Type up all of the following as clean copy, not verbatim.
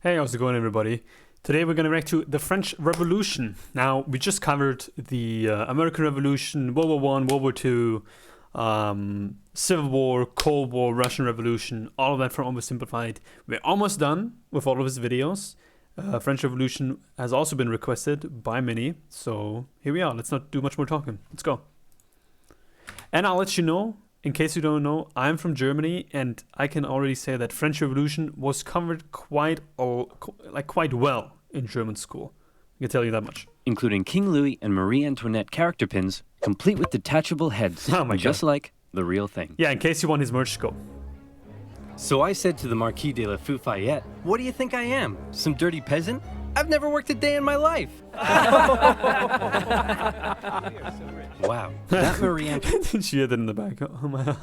Hey, how's it going, everybody? Today we're going to react to the French Revolution. Now, we just covered the American Revolution, World War I, World War II, Civil War, Cold War, Russian Revolution, all of that from OverSimplified. We're almost done with all of his videos. French Revolution has also been requested by many, so here we are. Let's not do much more talking. Let's go. And I'll let you know, in case you don't know, I'm from Germany, and I can already say that French Revolution was covered quite well in German school. I can tell you that much. Including King Louis and Marie Antoinette character pins, complete with detachable heads. Oh my just God. Like the real thing. Yeah, in case you want his merch, go. So I said to the Marquis de la Fufayette, "What do you think I am? Some dirty peasant? I've never worked a day in my life." Wow, that Marie Did you hear that in the back? Oh my,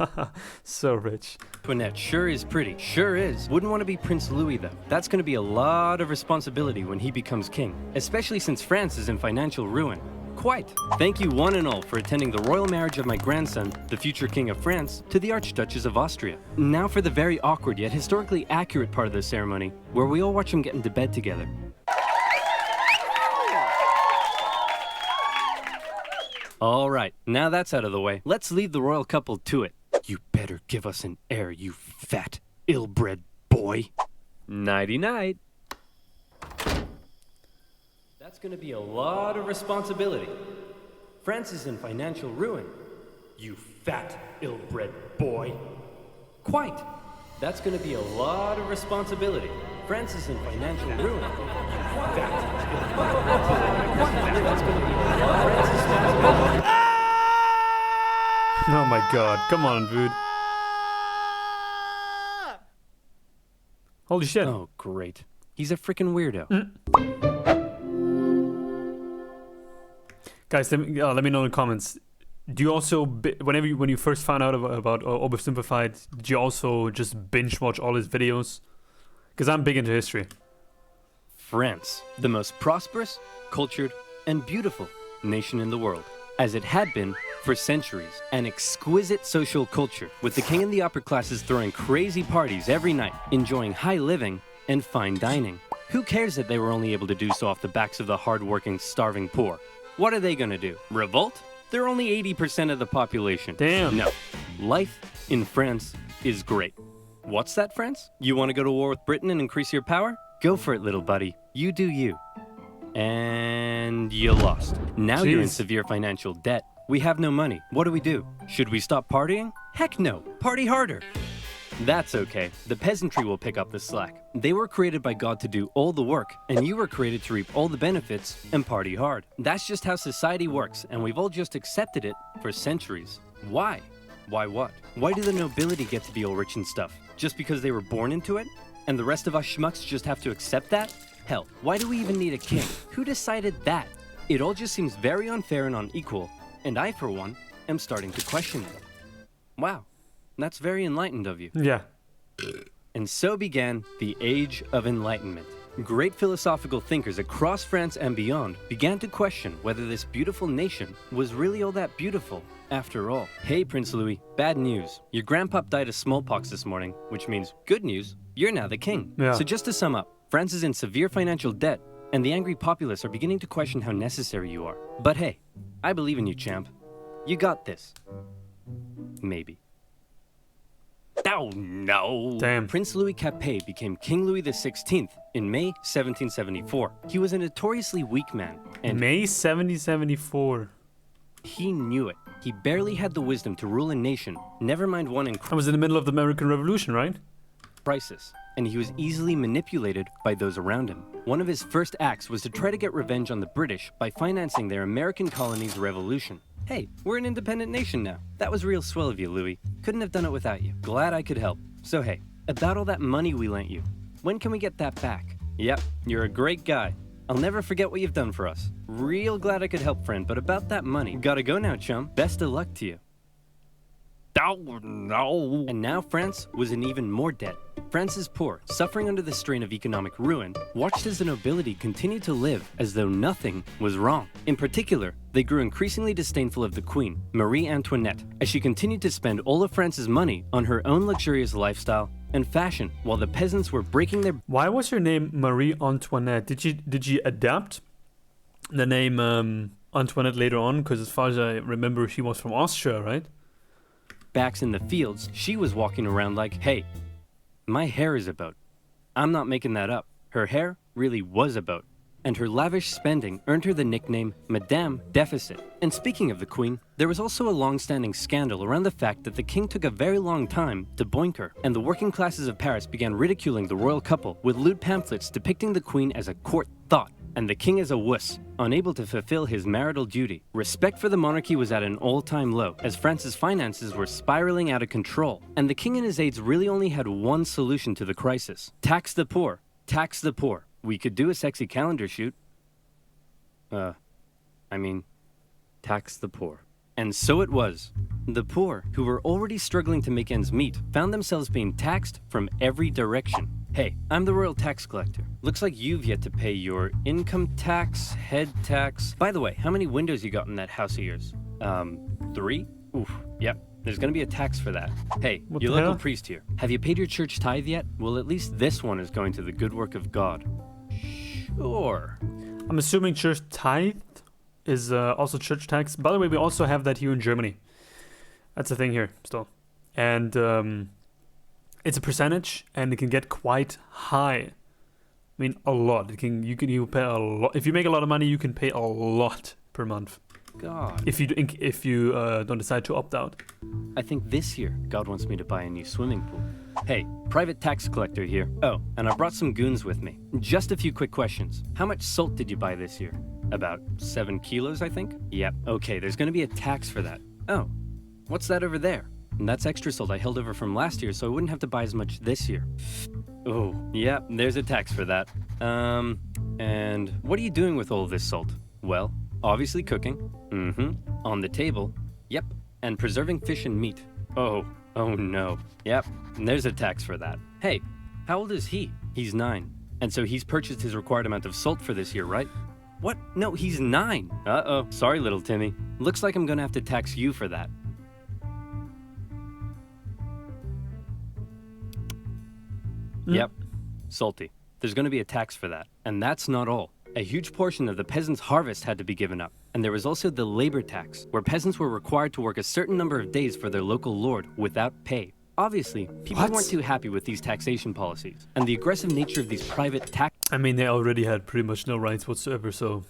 so rich. Antoinette sure is pretty, sure is. Wouldn't want to be Prince Louis though. That's going to be a lot of responsibility when he becomes king, especially since France is in financial ruin. Quite. Thank you one and all for attending the royal marriage of my grandson, the future King of France, to the Archduchess of Austria. Now for the very awkward yet historically accurate part of the ceremony, where we all watch him get into bed together. All right, now that's out of the way, let's leave the royal couple to it. You better give us an heir, you fat, ill-bred boy. Nighty-night. That's gonna be a lot of responsibility. France is in financial ruin. You fat, ill-bred boy. Quite. That's gonna be a lot of responsibility. France is in financial ruin. You fat, ill-bred boy. That's gonna be a lot of responsibility. Oh my God, come on, dude. Holy shit. Oh, great. He's a freaking weirdo. Guys, let me know in the comments. Do you also, when you first found out about OverSimplified, did you also just binge watch all his videos? Because I'm big into history. France, the most prosperous, cultured, and beautiful nation in the world, as it had been for centuries. An exquisite social culture, with the king and the upper classes throwing crazy parties every night, enjoying high living and fine dining. Who cares that they were only able to do so off the backs of the hard-working, starving poor? What are they gonna do? Revolt? They're only 80% of the population. Damn. No. Life in France is great. What's that, France? You want to go to war with Britain and increase your power? Go for it, little buddy. You do you. And you lost. Now you're in severe financial debt. We have no money. What do? Should we stop partying? Heck no. Party harder. That's okay. The peasantry will pick up the slack. They were created by God to do all the work, and you were created to reap all the benefits and party hard. That's just how society works, and we've all just accepted it for centuries. Why? Why what? Why do the nobility get to be all rich and stuff? Just because they were born into it? And the rest of us schmucks just have to accept that? Hell, why do we even need a king? Who decided that? It all just seems very unfair and unequal, and I, for one, am starting to question it. Wow. That's very enlightened of you. Yeah. And so began the Age of Enlightenment. Great philosophical thinkers across France and beyond began to question whether this beautiful nation was really all that beautiful after all. Hey, Prince Louis, bad news. Your grandpop died of smallpox this morning, which means good news, you're now the king. Yeah. So just to sum up, France is in severe financial debt, and the angry populace are beginning to question how necessary you are. But hey, I believe in you, champ. You got this. Maybe. Oh no! Damn. Prince Louis Capet became King Louis XVI in May 1774. He was a notoriously weak man, and May 1774. he knew it. He barely had the wisdom to rule a nation, never mind one in I was in the middle of the American Revolution, right? crisis, and he was easily manipulated by those around him. One of his first acts was to try to get revenge on the British by financing their American colony's revolution. Hey, we're an independent nation now. That was real swell of you, Louis. Couldn't have done it without you. Glad I could help. So hey, about all that money we lent you, when can we get that back? Yep, you're a great guy. I'll never forget what you've done for us. Real glad I could help, friend, but about that money, gotta go now, chum. Best of luck to you. Oh no! And now France was in even more debt. France's poor, suffering under the strain of economic ruin, watched as the nobility continued to live as though nothing was wrong. In particular, they grew increasingly disdainful of the Queen, Marie Antoinette, as she continued to spend all of France's money on her own luxurious lifestyle and fashion, while the peasants were breaking their... Why was her name Marie Antoinette? Did she adapt the name Antoinette later on? Because as far as I remember, she was from Austria, right? backs in the fields, she was walking around like, hey, my hair is a boat. I'm not making that up. Her hair really was a boat. And her lavish spending earned her the nickname Madame Deficit. And speaking of the Queen, there was also a long-standing scandal around the fact that the king took a very long time to boink her, and the working classes of Paris began ridiculing the royal couple with lewd pamphlets depicting the Queen as a court thought, and the king as a wuss, unable to fulfill his marital duty. Respect for the monarchy was at an all-time low, as France's finances were spiraling out of control, and the king and his aides really only had one solution to the crisis: tax the poor, tax the poor. We could do a sexy calendar shoot. Tax the poor. And so it was. The poor, who were already struggling to make ends meet, found themselves being taxed from every direction. Hey, I'm the royal tax collector. Looks like you've yet to pay your income tax, head tax. By the way, how many windows you got in that house of yours? 3? Oof, yep. There's gonna be a tax for that. Hey, What your the local hell? priest here. Have you paid your church tithe yet? Well, at least this one is going to the good work of God. Sure. I'm assuming church tithe is also church tax. By the way, we also have that here in Germany. That's a thing here still. And it's a percentage, and it can get quite high. I mean, a lot. You pay a lot. If you make a lot of money, you can pay a lot per month. God. If you don't decide to opt out. I think this year, God wants me to buy a new swimming pool. Hey, private tax collector here. Oh, and I brought some goons with me. Just a few quick questions. How much salt did you buy this year? About 7 kilos, I think? Yep. Okay, there's gonna be a tax for that. Oh, what's that over there? And that's extra salt I held over from last year, so I wouldn't have to buy as much this year. Oh, yeah, there's a tax for that. And what are you doing with all of this salt? Well, obviously cooking. On the table. Yep. And preserving fish and meat. Oh no. Yep. And there's a tax for that. Hey, how old is he? He's 9. And so he's purchased his required amount of salt for this year, right? What? No, he's 9. Uh-oh. Sorry, little Timmy. Looks like I'm gonna have to tax you for that. Yep. Salty. There's gonna be a tax for that. And that's not all. A huge portion of the peasants' harvest had to be given up. And there was also the labor tax, where peasants were required to work a certain number of days for their local lord without pay. Obviously, people weren't too happy with these taxation policies, and the aggressive nature of these private tax I mean, they already had pretty much no rights whatsoever, so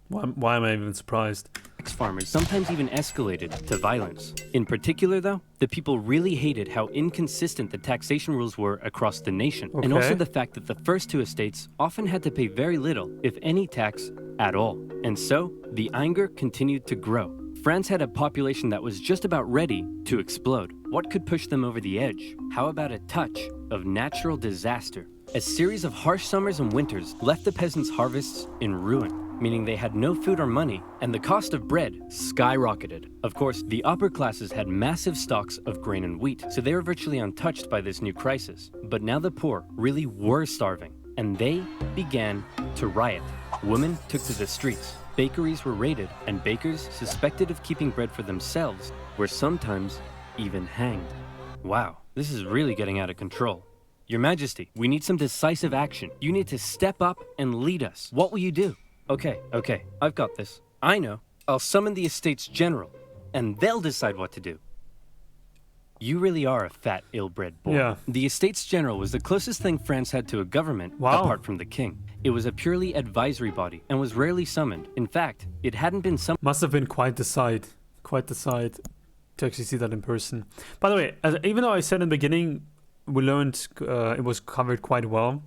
why am I even surprised? farmers sometimes even escalated to violence. In particular, though, the people really hated how inconsistent the taxation rules were across the nation, and also Okay. the fact that the first 2 estates often had to pay very little, if any tax at all. And so, the anger continued to grow. France had a population that was just about ready to explode. What could push them over the edge? How about a touch of natural disaster? A series of harsh summers and winters left the peasants' harvests in ruin, meaning they had no food or money, and the cost of bread skyrocketed. Of course, the upper classes had massive stocks of grain and wheat, so they were virtually untouched by this new crisis. But now the poor really were starving, and they began to riot. Women took to the streets. Bakeries were raided, and bakers suspected of keeping bread for themselves were sometimes even hanged. Wow, this is really getting out of control. Your Majesty, we need some decisive action. You need to step up and lead us. What will you do? Okay, I've got this. I know. I'll summon the Estates General, and they'll decide what to do. You really are a fat, ill-bred boy. Yeah. The Estates General was the closest thing France had to a government, Wow. apart from the king. It was a purely advisory body, and was rarely summoned. In fact, it hadn't been summoned. Must have been quite the sight to actually see that in person. By the way, even though I said in the beginning, we learned it was covered quite well,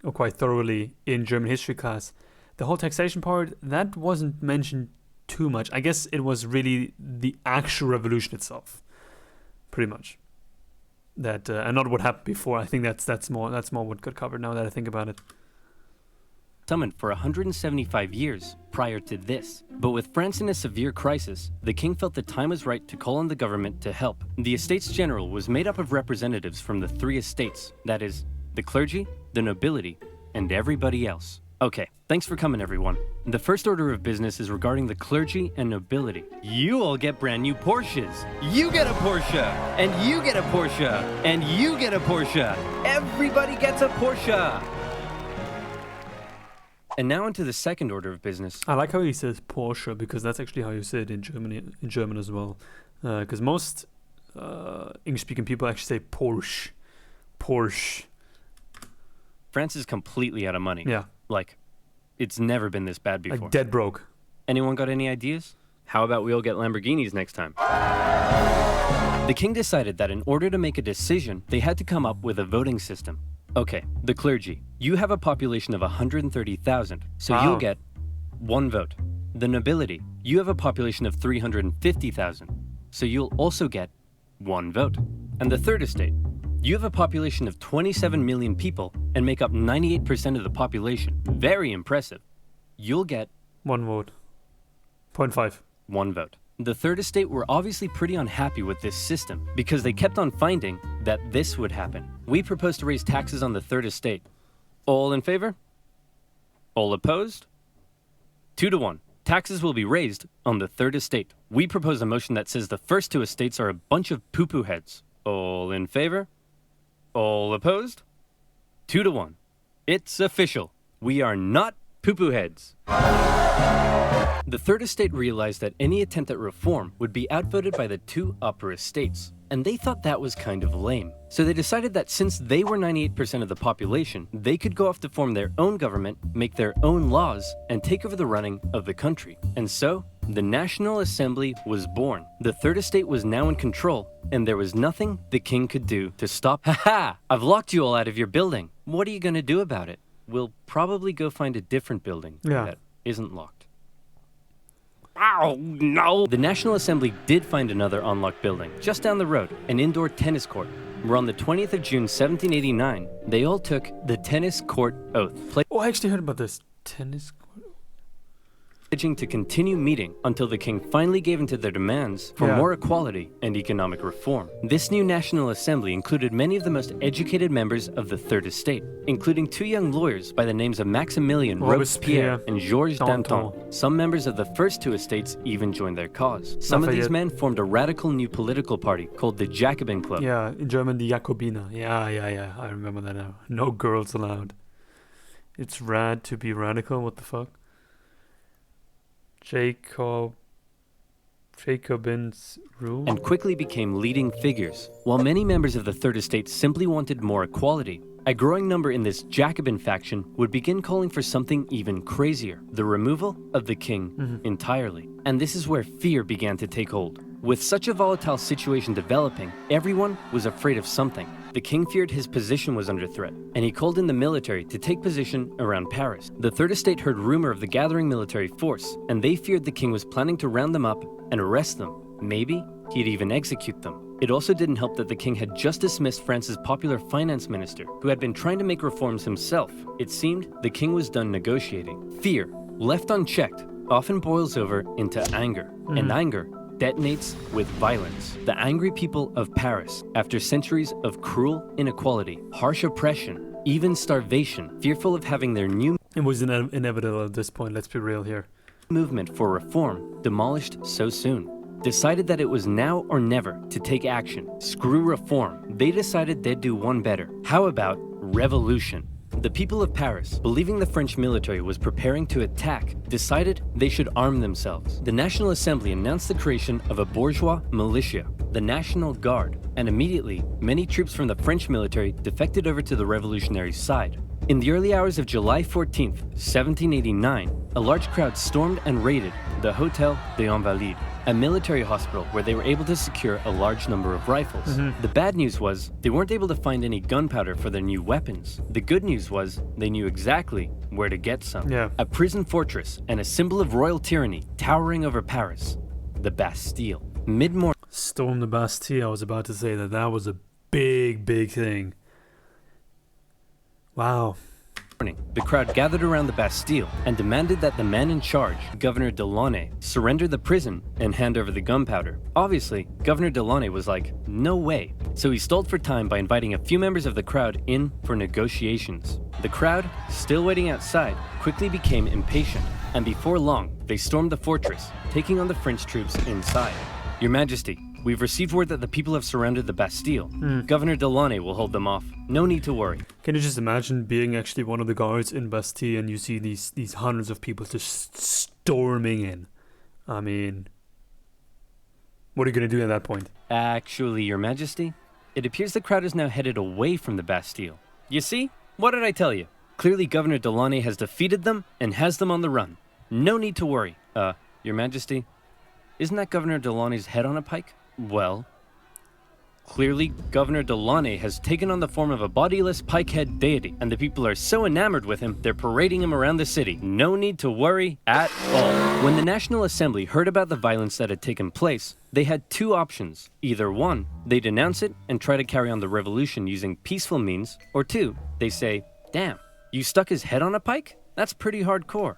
or quite thoroughly in German history class. The whole taxation part, that wasn't mentioned too much. I guess it was really the actual revolution itself, pretty much. That and not what happened before. I think that's more what got covered now that I think about it. summoned for 175 years prior to this. But with France in a severe crisis, the king felt the time was right to call on the government to help. The Estates General was made up of representatives from the three estates, that is, the clergy, the nobility, and everybody else. Okay, thanks for coming everyone. The first order of business is regarding the clergy and nobility. You all get brand new Porsches. You get a Porsche, and you get a Porsche, and you get a Porsche. Everybody gets a Porsche. And now into the second order of business. I like how he says Porsche because that's actually how you say it in German as well. Because most English-speaking people actually say Porsche. Porsche. France is completely out of money. Yeah. Like, it's never been this bad before. Like dead broke. Anyone got any ideas? How about we all get Lamborghinis next time? The king decided that in order to make a decision, they had to come up with a voting system. Okay, the clergy. You have a population of 130,000, so Wow. you'll get one vote. The nobility. You have a population of 350,000, so you'll also get one vote. And the third estate. You have a population of 27 million people and make up 98% of the population. Very impressive. You'll get 1 vote. 0.5. one vote. The third estate were obviously pretty unhappy with this system because they kept on finding that this would happen. We propose to raise taxes on the third estate. All in favor? All opposed? 2-1. Taxes will be raised on the third estate. We propose a motion that says the first two estates are a bunch of poo-poo heads. All in favor? All opposed? 2-1. It's official. We are not poo-poo heads. The third estate realized that any attempt at reform would be outvoted by the two upper estates, and they thought that was kind of lame. So they decided that since they were 98% of the population, they could go off to form their own government, make their own laws, and take over the running of the country. And so, the National Assembly was born. The third estate was now in control, and there was nothing the king could do to stop. Haha! I've locked you all out of your building. What are you gonna do about it? We'll probably go find a different building that isn't locked. Oh, no! The National Assembly did find another unlocked building, just down the road, an indoor tennis court, where on the 20th of June, 1789, they all took the tennis court oath, Oh, I actually heard about this. Tennis court. pledging to continue meeting until the king finally gave in to their demands for more equality and economic reform. This new National Assembly included many of the most educated members of the Third Estate, including two young lawyers by the names of Maximilien Robespierre and Georges Danton. Some members of the first two estates even joined their cause. Some of these men formed a radical new political party called the Jacobin Club. Yeah, in German, the Jacobiner. Yeah. I remember that now. No girls allowed. It's rad to be radical. What the fuck? Jacobin's rule? And quickly became leading figures. While many members of the Third Estate simply wanted more equality, a growing number in this Jacobin faction would begin calling for something even crazier, the removal of the king entirely. And this is where fear began to take hold. With such a volatile situation developing, everyone was afraid of something. The king feared his position was under threat, and he called in the military to take position around Paris. The Third Estate heard rumor of the gathering military force, and they feared the king was planning to round them up and arrest them. Maybe he'd even execute them. It also didn't help that the king had just dismissed France's popular finance minister, who had been trying to make reforms himself. It seemed the king was done negotiating. Fear, left unchecked, often boils over into anger, and anger detonates with violence. The angry people of Paris, after centuries of cruel inequality, harsh oppression, even starvation, fearful of having their new It was inevitable at this point, let's be real here. movement for reform demolished so soon, decided that it was now or never to take action. Screw reform. They decided they'd do one better. How about revolution? The people of Paris, believing the French military was preparing to attack, decided they should arm themselves. The National Assembly announced the creation of a bourgeois militia, the National Guard, and immediately, many troops from the French military defected over to the revolutionary side. In the early hours of July 14th, 1789, a large crowd stormed and raided the Hôtel des Invalides, a military hospital where they were able to secure a large number of rifles. The bad news was they weren't able to find any gunpowder for their new weapons. The good news was they knew exactly where to get some. A prison fortress and a symbol of royal tyranny towering over Paris, the Bastille. Mid-morning. Storm the Bastille. I was about to say that was a big thing. Wow. The crowd gathered around the Bastille and demanded that the man in charge, Governor Delaunay, surrender the prison and hand over the gunpowder. Obviously, Governor Delaunay was like, no way. So he stalled for time by inviting a few members of the crowd in for negotiations. The crowd, still waiting outside, quickly became impatient, and before long, they stormed the fortress, taking on the French troops inside. Your Majesty, we've received word that the people have surrounded the Bastille. Governor Delaunay will hold them off. No need to worry. Can you just imagine being actually one of the guards in Bastille and you see these hundreds of people just storming in? I mean, what are you going to do at that point? Actually, Your Majesty, it appears the crowd is now headed away from the Bastille. You see? What did I tell you? Clearly Governor Delaunay has defeated them and has them on the run. No need to worry. Your Majesty, isn't that Governor Delaunay's head on a pike? Well, clearly Governor Delaunay has taken on the form of a bodiless pike-head deity, and the people are so enamored with him, they're parading him around the city. No need to worry at all. When the National Assembly heard about the violence that had taken place, they had two options. Either one, they denounce it and try to carry on the revolution using peaceful means, or two, they say, damn, you stuck his head on a pike? That's pretty hardcore.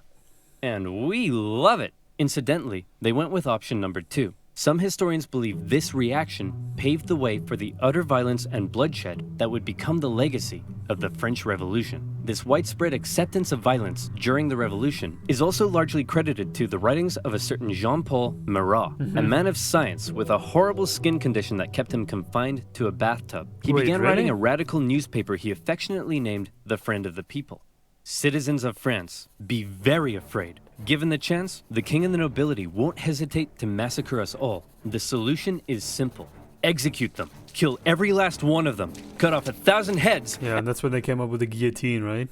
And we love it. Incidentally, they went with option number 2. Some historians believe this reaction paved the way for the utter violence and bloodshed that would become the legacy of the French Revolution. This widespread acceptance of violence during the Revolution is also largely credited to the writings of a certain Jean-Paul Marat, a man of science with a horrible skin condition that kept him confined to a bathtub. He began writing a radical newspaper he affectionately named The Friend of the People. Citizens of France, be very afraid. Given the chance, the king and the nobility won't hesitate to massacre us all. The solution is simple. Execute them. Kill every last one of them. Cut off 1,000 heads. Yeah, and that's when they came up with the guillotine, right?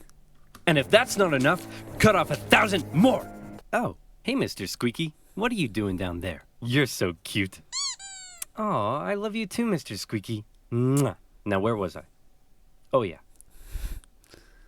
And if that's not enough, cut off 1,000 more. Oh, hey, Mr. Squeaky. What are you doing down there? You're so cute. Aw, I love you too, Mr. Squeaky. Mwah. Now, where was I? Oh, yeah.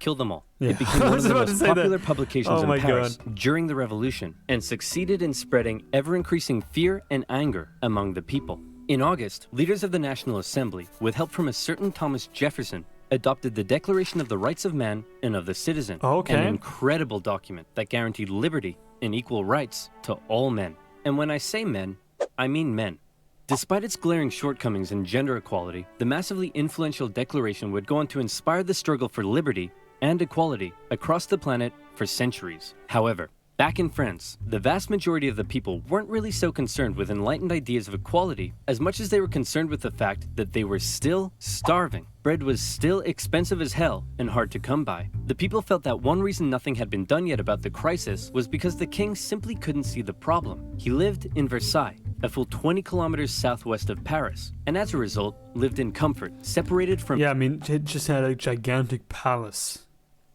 Kill them all. Yeah. It became one of the most popular publications in Paris God. during the Revolution and succeeded in spreading ever-increasing fear and anger among the people. In August, leaders of the National Assembly, with help from a certain Thomas Jefferson, adopted the Declaration of the Rights of Man and of the Citizen, an incredible document that guaranteed liberty and equal rights to all men. And when I say men, I mean men. Despite its glaring shortcomings in gender equality, the massively influential declaration would go on to inspire the struggle for liberty and equality across the planet for centuries. However, back in France, the vast majority of the people weren't really so concerned with enlightened ideas of equality as much as they were concerned with the fact that they were still starving. Bread was still expensive as hell and hard to come by. The people felt that one reason nothing had been done yet about the crisis was because the king simply couldn't see the problem. He lived in Versailles, a full 20 kilometers southwest of Paris, and as a result, lived in comfort, separated from... Yeah, I mean, it just had a gigantic palace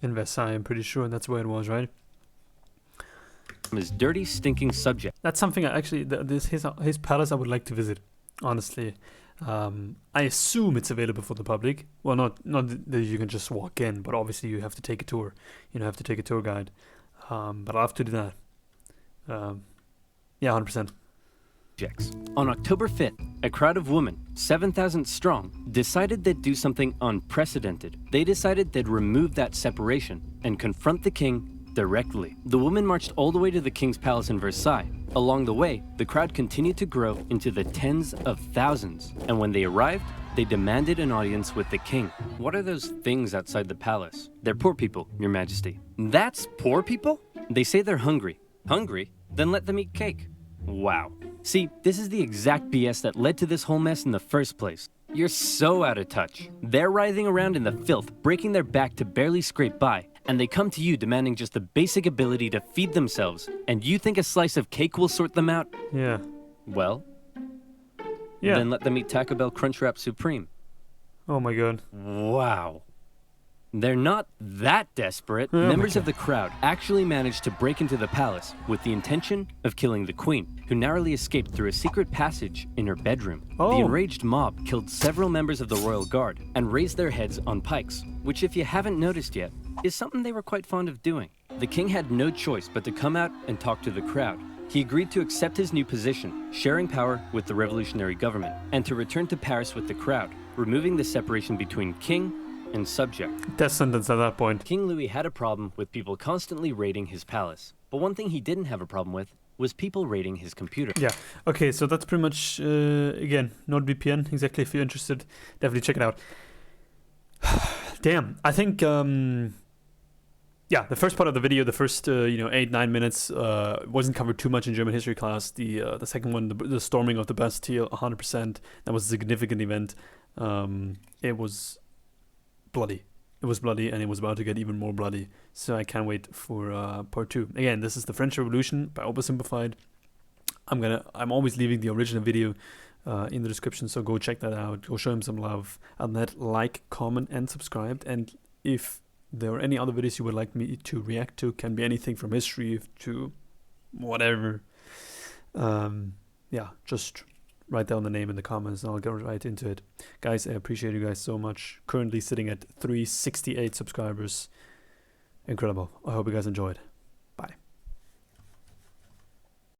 in Versailles, I'm pretty sure, and that's where it was, right? His dirty, stinking subject. That's something I actually, his palace I would like to visit, honestly. I assume it's available for the public. Well, not that you can just walk in, but obviously you have to take a tour. You have to take a tour guide. But I'll have to do that. Yeah, 100%. On October 5th, a crowd of women, 7,000 strong, decided they'd do something unprecedented. They decided they'd remove that separation and confront the king directly. The women marched all the way to the king's palace in Versailles. Along the way, the crowd continued to grow into the tens of thousands, and when they arrived, they demanded an audience with the king. What are those things outside the palace? They're poor people, Your Majesty. That's poor people? They say they're hungry. Hungry? Then let them eat cake. Wow. See, this is the exact BS that led to this whole mess in the first place. You're so out of touch. They're writhing around in the filth, breaking their back to barely scrape by, and they come to you demanding just the basic ability to feed themselves, and you think a slice of cake will sort them out? Yeah. Well, yeah. Then let them eat Taco Bell Crunchwrap Supreme. Oh my god. Wow. They're not that desperate. Members of the crowd actually managed to break into the palace with the intention of killing the queen, who narrowly escaped through a secret passage in her bedroom. The enraged mob killed several members of the royal guard and raised their heads on pikes, which, if you haven't noticed yet, is something they were quite fond of doing. The king had no choice but to come out and talk to the crowd. He agreed to accept his new position, sharing power with the revolutionary government, and to return to Paris with the crowd, removing the separation between king and subject. Death sentence at that point. King Louis had a problem with people constantly raiding his palace, but one thing he didn't have a problem with was people raiding his computer. Yeah, okay, so that's pretty much, again, NordVPN, exactly, if you're interested, definitely check it out. Damn, I think, yeah, the first part of the video, the first, 8-9 minutes, wasn't covered too much in German history class. The second one, the storming of the Bastille, 100%, that was a significant event. It was bloody. It was bloody, and it was about to get even more bloody. So I can't wait for part 2. Again, this is the French Revolution by OverSimplified. I'm always leaving the original video in the description, so go check that out. Go show him some love. And that like, comment, and subscribe. And if there are any other videos you would like me to react to, can be anything from history to whatever. Yeah, just write down the name in the comments and I'll get right into it. Guys, I appreciate you guys so much. Currently sitting at 368 subscribers. Incredible. I hope you guys enjoyed.